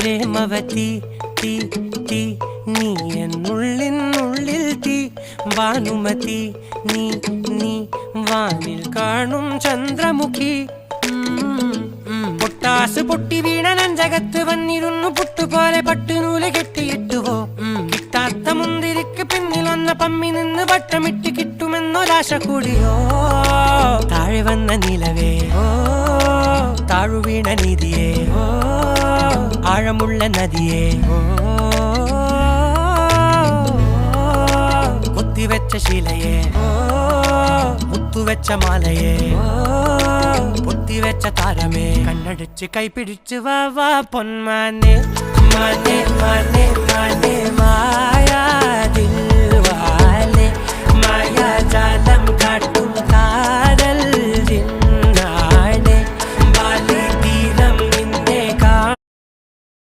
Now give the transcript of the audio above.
പ്രേമവതി തീ തീ നീ എന്നുള്ളിൽ തീ ഭാനുമതി നീ നീ വാനിൽ കാണും ചന്ദ്രമുഖി പൊട്ടാസ് പൊട്ടി വീണ നെഞ്ചകത്ത് വന്നിരുന്നു പുട്ടുപോലെ പട്ടുനൂല് കെട്ടിയിട്ടുവോ കിട്ടാത്ത മുന്തിരിക്ക് പിന്നിലൊന്ന പമ്മി നിന്ന് വട്ടമിട്ട് കിട്ടുമെന്നൊരാശ കൂടിയോ താഴെ വന്ന നിലവേ താഴു വീണ നിധിയേ ആഴമുള്ള നദിയേ കൊത്തിവെച്ച ശിലയേ മുത്തുവെച്ച മാലയേ പൊത്തിവെച്ച താരമേ കണ്ണടിച്ച് കൈപിടിച്ച് വാ വാ പൊന്മാനെ മാനെ മാനെ മാനെ മായാ ദിൽവാലെ മായാ ജാല